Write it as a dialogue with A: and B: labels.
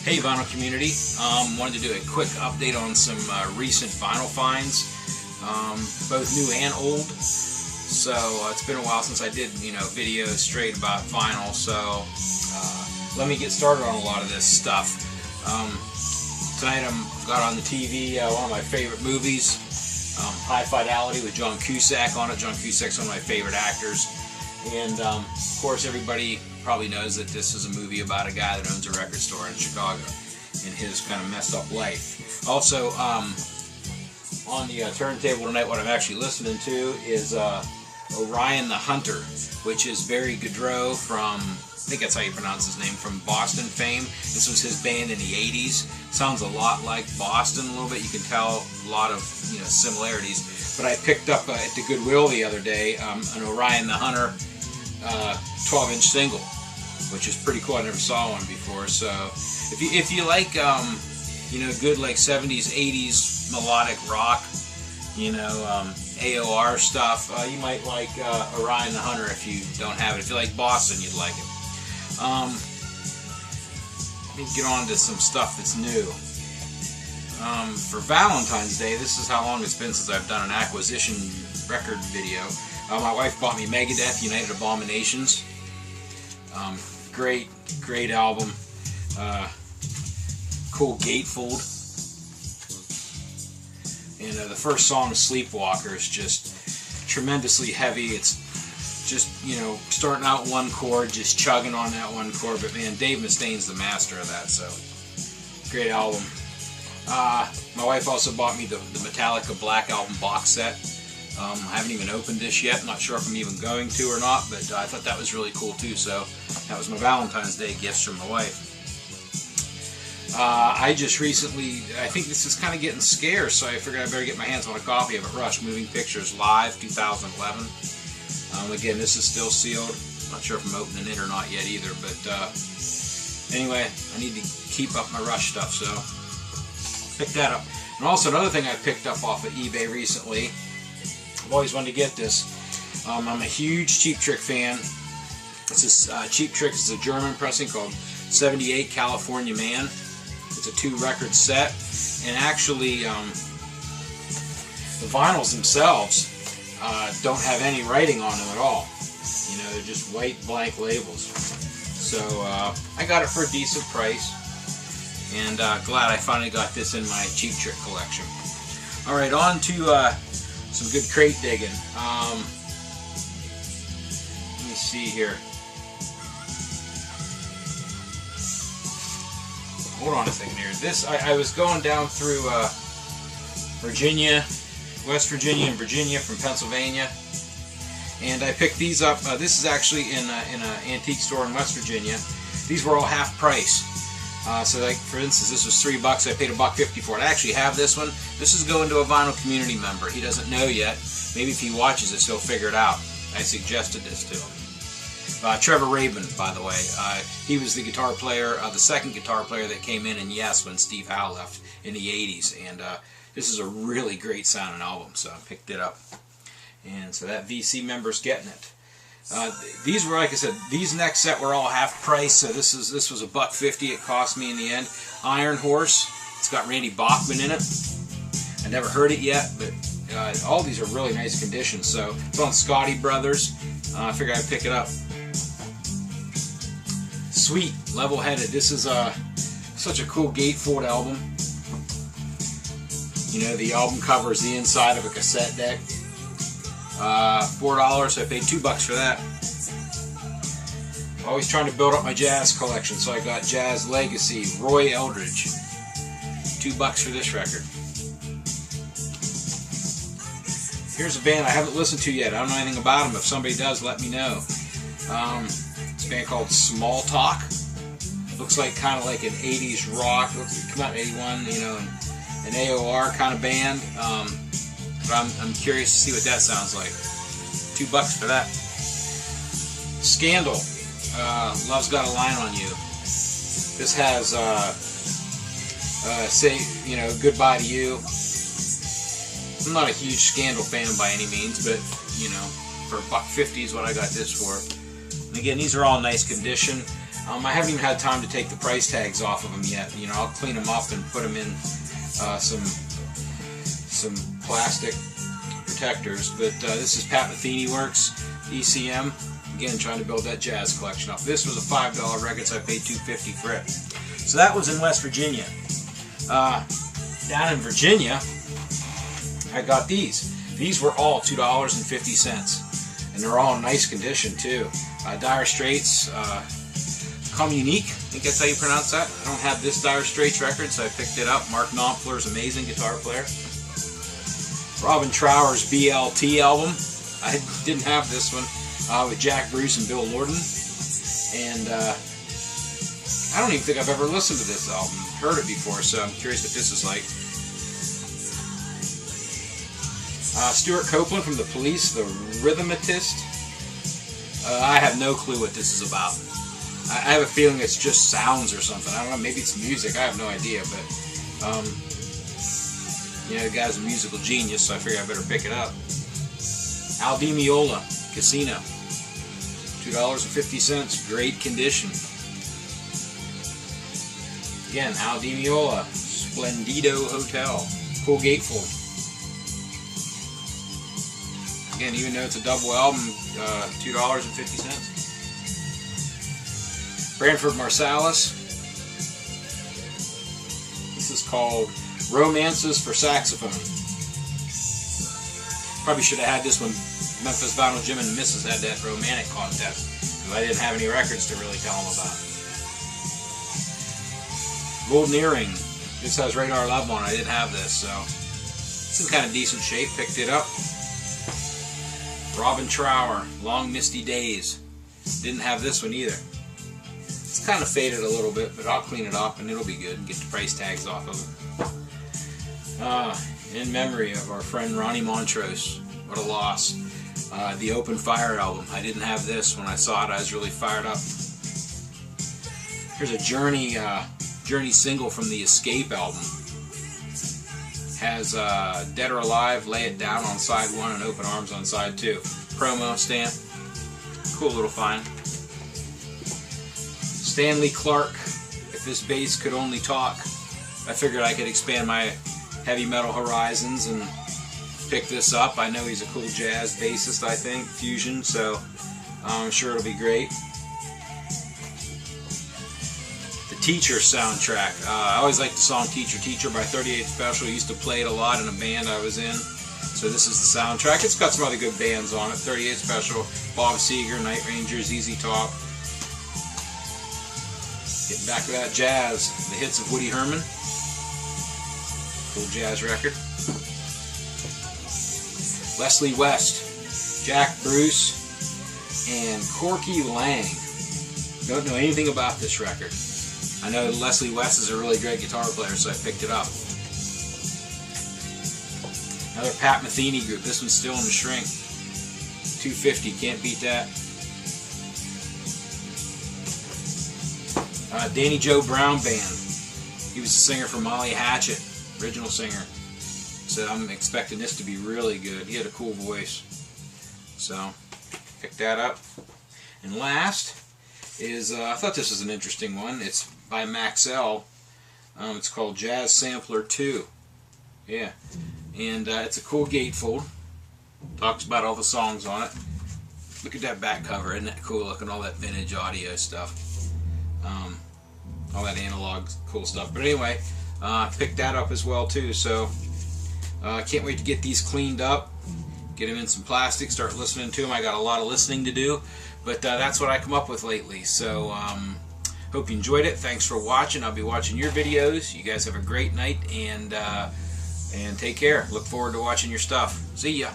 A: Hey vinyl community, wanted to do a quick update on some recent vinyl finds, both new and old. So it's been a while since I did videos straight about vinyl, so let me get started on a lot of this stuff. Tonight I got on the TV one of my favorite movies, High Fidelity with John Cusack on it. John Cusack's one of my favorite actors, and of course everybody probably knows that this is a movie about a guy that owns a record store in Chicago and his kind of messed up life. Also, on the turntable tonight, what I'm actually listening to is Orion the Hunter, which is Barry Goudreau from, I think that's how you pronounce his name, from Boston fame. This was his band in the 80s. Sounds a lot like Boston a little bit. You can tell a lot of similarities. But I picked up at the Goodwill the other day an Orion the Hunter 12-inch single, which is pretty cool. I never saw one before. So if you like good like 70s, 80s melodic rock, AOR stuff, you might like Orion the Hunter if you don't have it. If you like Boston, you'd like it. Let me get on to some stuff that's new. For Valentine's Day, this is how long it's been since I've done an acquisition record video. My wife bought me Megadeth, United Abominations. Great album. Cool gatefold. And the first song, Sleepwalker, is just tremendously heavy. It's just, starting out one chord, just chugging on that one chord. But man, Dave Mustaine's the master of that, so great album. My wife also bought me the Metallica Black Album box set. I haven't even opened this yet. I'm not sure if I'm even going to or not, but I thought that was really cool too. So that was my Valentine's Day gifts from my wife. I just recently, I think this is kind of getting scarce, so I figured I better get my hands on a copy of it. Rush Moving Pictures Live 2011. Again, this is still sealed. Not sure if I'm opening it or not yet either, but anyway, I need to keep up my Rush stuff, so pick that up. And also another thing I picked up off of eBay recently, I've always wanted to get this. I'm a huge Cheap Trick fan. This is Cheap Trick is a German pressing called 78 California Man. It's a 2-record set, and actually the vinyls themselves don't have any writing on them at all. They're just white blank labels. So I got it for a decent price, and glad I finally got this in my Cheap Trick collection. Alright, on to some good crate digging. Let me see here. Hold on a second here. This I was going down through Virginia, West Virginia, and Virginia from Pennsylvania, and I picked these up. This is actually in an antique store in West Virginia. These were all half price. So, like for instance, this was $3. I paid $1.50 for it. I actually have this one. This is going to a vinyl community member. He doesn't know yet. Maybe if he watches this, he'll figure it out. I suggested this to him. Trevor Rabin, by the way, he was the guitar player, the second guitar player that came in Yes when Steve Howe left in the 80s, and this is a really great sounding album, so I picked it up. And so that VC member's getting it. These were, like I said, these next set were all half price, so this was $1.50 it cost me in the end. Iron Horse, it's got Randy Bachman in it. I never heard it yet, but all these are really nice condition, so it's on Scotty Brothers. I figured I'd pick it up. Sweet, Level-Headed. This is such a cool gatefold album. The album cover is the inside of a cassette deck. $4, so I paid $2 for that. Always trying to build up my jazz collection, so I got Jazz Legacy, Roy Eldridge. $2 for this record. Here's a band I haven't listened to yet. I don't know anything about them. If somebody does, let me know. It's a band called Small Talk. Looks like kind of like an 80s rock. Looks like it came out in 81, an AOR kind of band. But I'm curious to see what that sounds like. $2 for that. Scandal. Love's Got a Line on You. This has Say Goodbye to You. I'm not a huge Scandal fan by any means, but for $1.50 is what I got this for. And again, these are all in nice condition. I haven't even had time to take the price tags off of them yet. You know, I'll clean them up and put them in some plastic protectors. But this is Pat Metheny Works ECM. Again, trying to build that jazz collection up. This was a $5 record, so I paid $2.50 for it. So that was in West Virginia. Down in Virginia, I got these. These were all $2.50, and they're all in nice condition too. Dire Straits, Communique, I think that's how you pronounce that. I don't have this Dire Straits record, so I picked it up. Mark Knopfler's amazing guitar player. Robin Trower's BLT album. I didn't have this one, with Jack Bruce and Bill Lorden. And I don't even think I've ever listened to this album. Heard it before, so I'm curious what this is like. Stuart Copeland from The Police, The Rhythmatist. I have no clue what this is about. I have a feeling it's just sounds or something. I don't know, maybe it's music. I have no idea, but you know, the guy's a musical genius, so I figure I better pick it up. Al Di Meola, Casino. $2.50, great condition. Again, Al Di Meola, Splendido Hotel, cool gatefold. Again, even though it's a double album, $2.50. Branford Marsalis. This is called Romances for Saxophone. Probably should have had this when Memphis Vinyl Jim and the Missus had that romantic contest, because I didn't have any records to really tell them about. Golden Earring. This has Radar Love on it. I didn't have this, so it's in kind of decent shape. Picked it up. Robin Trower, Long Misty Days. Didn't have this one either. It's kind of faded a little bit, but I'll clean it up and it'll be good and get the price tags off of it. In memory of our friend Ronnie Montrose. What a loss. The Open Fire album. I didn't have this. When I saw it, I was really fired up. Here's a Journey single from the Escape album. Has Dead or Alive, Lay It Down on side 1 and Open Arms on side 2. Promo stamp. Cool little find. Stanley Clarke, If This Bass Could Only Talk. I figured I could expand my heavy metal horizons and pick this up. I know he's a cool jazz bassist, I think, fusion, so I'm sure it'll be great. The Teacher soundtrack. I always liked the song Teacher Teacher by 38 Special. I used to play it a lot in a band I was in. So this is the soundtrack. It's got some other good bands on it. 38 Special, Bob Seger, Night Rangers, ZZ Top. Getting back to that jazz. The Hits of Woody Herman. Cool jazz record. Leslie West, Jack Bruce, and Corky Lang. Don't know anything about this record. I know Leslie West is a really great guitar player, so I picked it up. Another Pat Metheny group. This one's still in the shrink. $2.50, can't beat that. Danny Joe Brown Band. He was the singer for Molly Hatchet, original singer. So I'm expecting this to be really good. He had a cool voice. So, pick that up. And last is, I thought this was an interesting one. It's by Maxell. It's called Jazz Sampler 2. Yeah. And it's a cool gatefold. Talks about all the songs on it. Look at that back cover. Isn't that cool? Look at all that vintage audio stuff. All that analog cool stuff. But anyway, I picked that up as well too. So, can't wait to get these cleaned up. Get them in some plastic. Start listening to them. I got a lot of listening to do. But that's what I come up with lately. So, hope you enjoyed it. Thanks for watching. I'll be watching your videos. You guys have a great night and take care. Look forward to watching your stuff. See ya.